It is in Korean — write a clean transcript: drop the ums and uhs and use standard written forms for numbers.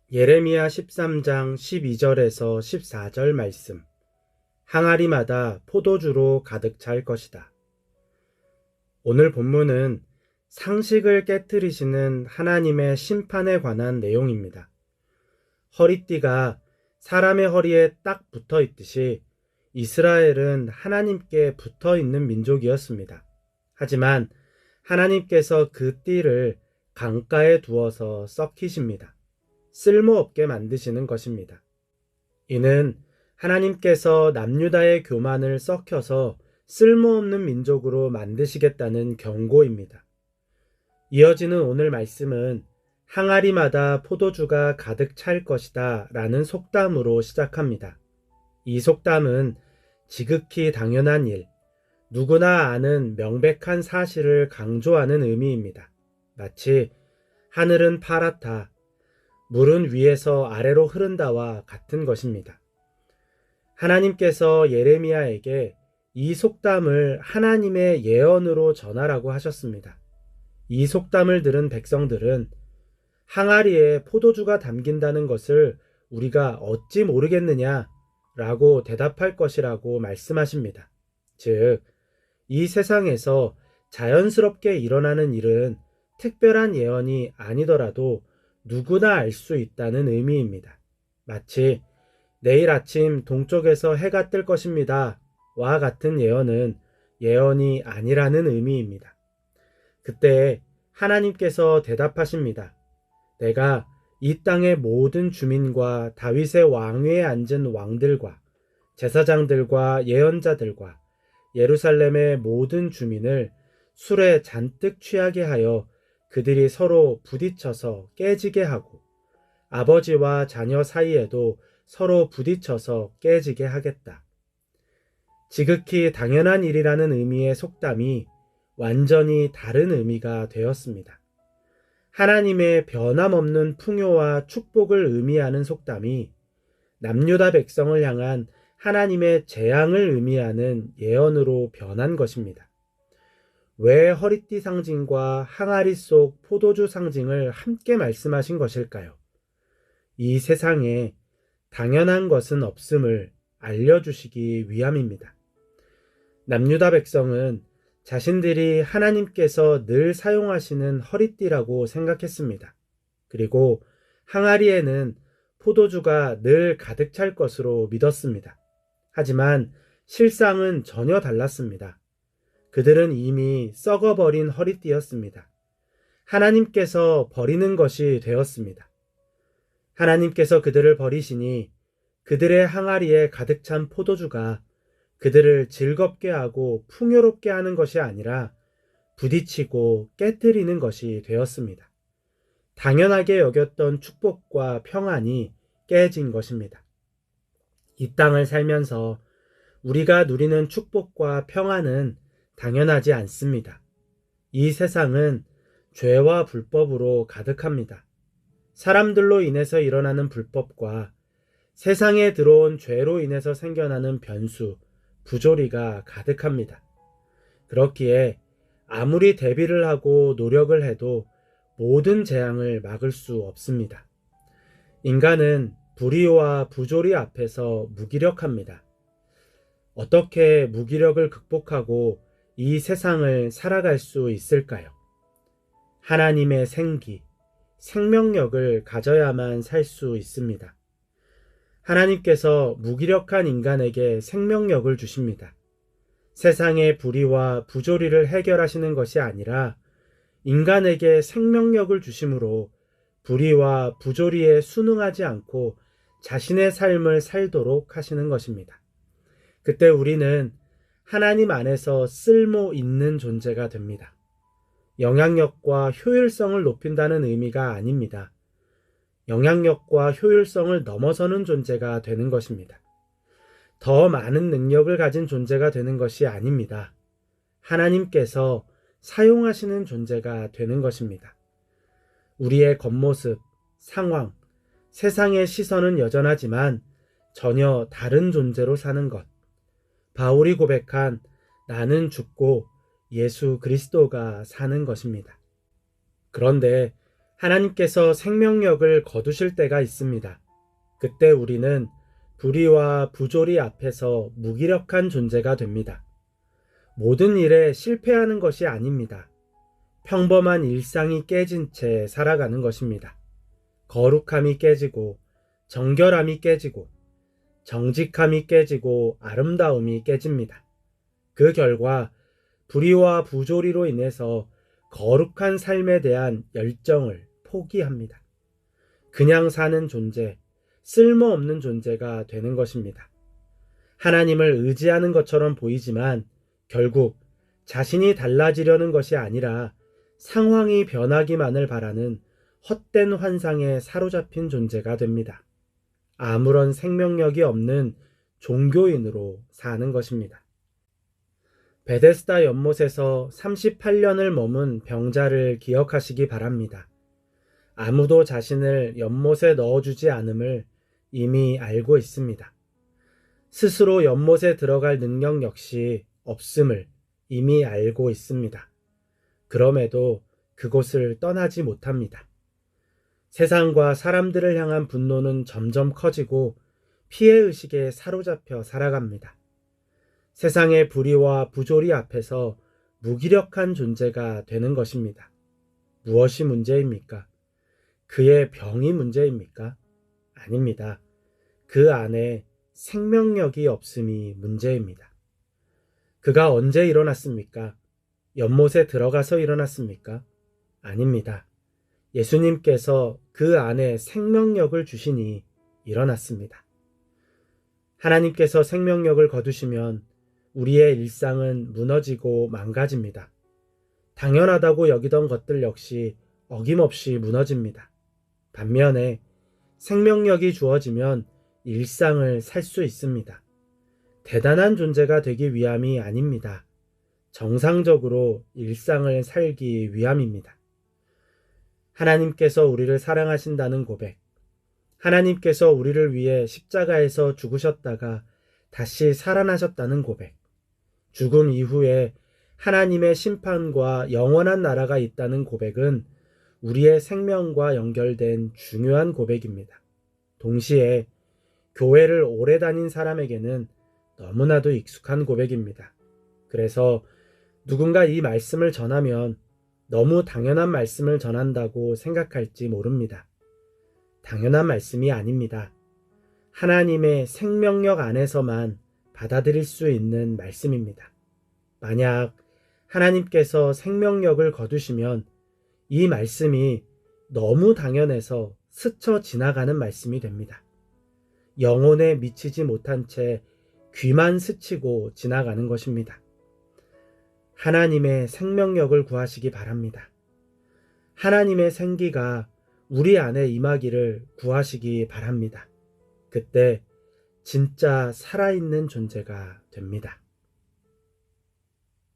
예레미야 13장 12절에서 14절 말씀. 항아리마다 포도주로 가득 찰 것이다. 오늘 본문은 상식을 깨트리시는 하나님의 심판에 관한 내용입니다. 허리띠가 사람의 허리에 딱 붙어 있듯이 이스라엘은 하나님께 붙어 있는 민족이었습니다. 하지만 하나님께서 그 띠를 강가에 두어서 썩히십니다. 쓸모없게 만드시는 것입니다. 이는 하나님께서 남유다의 교만을 썩혀서 쓸모없는 민족으로 만드시겠다는 경고입니다. 이어지는 오늘 말씀은 항아리마다 포도주가 가득 찰 것이다 라는 속담으로 시작합니다. 이 속담은 지극히 당연한 일, 누구나 아는 명백한 사실을 강조하는 의미입니다. 마치 하늘은 파랗다, 물은 위에서 아래로 흐른다와 같은 것입니다. 하나님께서 예레미야에게 이 속담을 하나님의 예언으로 전하라고 하셨습니다. 이 속담을 들은 백성들은 항아리에 포도주가 담긴다는 것을 우리가 어찌 모르겠느냐 라고 대답할 것이라고 말씀하십니다. 즉, 이 세상에서 자연스럽게 일어나는 일은 특별한 예언이 아니더라도 누구나 알 수 있다는 의미입니다. 마치 내일 아침 동쪽에서 해가 뜰 것입니다. 와 같은 예언은 예언이 아니라는 의미입니다. 그때 하나님께서 대답하십니다. 내가 이 땅의 모든 주민과 다윗의 왕위에 앉은 왕들과 제사장들과 예언자들과 예루살렘의 모든 주민을 술에 잔뜩 취하게 하여 그들이 서로 부딪혀서 깨지게 하고 아버지와 자녀 사이에도 서로 부딪혀서 깨지게 하겠다. 지극히 당연한 일이라는 의미의 속담이 완전히 다른 의미가 되었습니다. 하나님의 변함없는 풍요와 축복을 의미하는 속담이 남유다 백성을 향한 하나님의 재앙을 의미하는 예언으로 변한 것입니다. 왜 허리띠 상징과 항아리 속 포도주 상징을 함께 말씀하신 것일까요? 이 세상에 당연한 것은 없음을 알려주시기 위함입니다. 남유다 백성은 자신들이 하나님께서 늘 사용하시는 허리띠라고 생각했습니다. 그리고 항아리에는 포도주가 늘 가득 찰 것으로 믿었습니다. 하지만 실상은 전혀 달랐습니다. 그들은 이미 썩어버린 허리띠였습니다. 하나님께서 버리는 것이 되었습니다. 하나님께서 그들을 버리시니 그들의 항아리에 가득 찬 포도주가 그들을 즐겁게 하고 풍요롭게 하는 것이 아니라 부딪히고 깨뜨리는 것이 되었습니다. 당연하게 여겼던 축복과 평안이 깨진 것입니다. 이 땅을 살면서 우리가 누리는 축복과 평안은 당연하지 않습니다. 이 세상은 죄와 불법으로 가득합니다. 사람들로 인해서 일어나는 불법과 세상에 들어온 죄로 인해서 생겨나는 변수, 부조리가 가득합니다. 그렇기에 아무리 대비를 하고 노력을 해도 모든 재앙을 막을 수 없습니다. 인간은 불의와 부조리 앞에서 무기력합니다. 어떻게 무기력을 극복하고 이 세상을 살아갈 수 있을까요? 하나님의 생기, 생명력을 가져야만 살 수 있습니다. 하나님께서 무기력한 인간에게 생명력을 주십니다. 세상의 불의와 부조리를 해결하시는 것이 아니라 인간에게 생명력을 주심으로 불의와 부조리에 순응하지 않고 자신의 삶을 살도록 하시는 것입니다. 그때 우리는 하나님 안에서 쓸모 있는 존재가 됩니다. 영향력과 효율성을 높인다는 의미가 아닙니다. 영향력과 효율성을 넘어서는 존재가 되는 것입니다. 더 많은 능력을 가진 존재가 되는 것이 아닙니다. 하나님께서 사용하시는 존재가 되는 것입니다. 우리의 겉모습, 상황, 세상의 시선은 여전하지만 전혀 다른 존재로 사는 것. 바울이 고백한 나는 죽고 예수 그리스도가 사는 것입니다. 그런데 하나님께서 생명력을 거두실 때가 있습니다. 그때 우리는 불의와 부조리 앞에서 무기력한 존재가 됩니다. 모든 일에 실패하는 것이 아닙니다. 평범한 일상이 깨진 채 살아가는 것입니다. 거룩함이 깨지고 정결함이 깨지고 정직함이 깨지고 아름다움이 깨집니다. 그 결과 불의와 부조리로 인해서 거룩한 삶에 대한 열정을 포기합니다. 그냥 사는 존재, 쓸모없는 존재가 되는 것입니다. 하나님을 의지하는 것처럼 보이지만 결국 자신이 달라지려는 것이 아니라 상황이 변하기만을 바라는 헛된 환상에 사로잡힌 존재가 됩니다. 아무런 생명력이 없는 종교인으로 사는 것입니다. 베데스다 연못에서 38년을 머문 병자를 기억하시기 바랍니다. 아무도 자신을 연못에 넣어주지 않음을 이미 알고 있습니다. 스스로 연못에 들어갈 능력 역시 없음을 이미 알고 있습니다. 그럼에도 그곳을 떠나지 못합니다. 세상과 사람들을 향한 분노는 점점 커지고 피해의식에 사로잡혀 살아갑니다. 세상의 불의와 부조리 앞에서 무기력한 존재가 되는 것입니다. 무엇이 문제입니까? 그의 병이 문제입니까? 아닙니다. 그 안에 생명력이 없음이 문제입니다. 그가 언제 일어났습니까? 연못에 들어가서 일어났습니까? 아닙니다. 예수님께서 그 안에 생명력을 주시니 일어났습니다. 하나님께서 생명력을 거두시면 우리의 일상은 무너지고 망가집니다. 당연하다고 여기던 것들 역시 어김없이 무너집니다. 반면에 생명력이 주어지면 일상을 살 수 있습니다. 대단한 존재가 되기 위함이 아닙니다. 정상적으로 일상을 살기 위함입니다. 하나님께서 우리를 사랑하신다는 고백, 하나님께서 우리를 위해 십자가에서 죽으셨다가 다시 살아나셨다는 고백, 죽음 이후에 하나님의 심판과 영원한 나라가 있다는 고백은 우리의 생명과 연결된 중요한 고백입니다. 동시에 교회를 오래 다닌 사람에게는 너무나도 익숙한 고백입니다. 그래서 누군가 이 말씀을 전하면 너무 당연한 말씀을 전한다고 생각할지 모릅니다. 당연한 말씀이 아닙니다. 하나님의 생명력 안에서만 받아들일 수 있는 말씀입니다. 만약 하나님께서 생명력을 거두시면 이 말씀이 너무 당연해서 스쳐 지나가는 말씀이 됩니다. 영혼에 미치지 못한 채 귀만 스치고 지나가는 것입니다. 하나님의 생명력을 구하시기 바랍니다. 하나님의 생기가 우리 안에 임하기를 구하시기 바랍니다. 그때 진짜 살아있는 존재가 됩니다.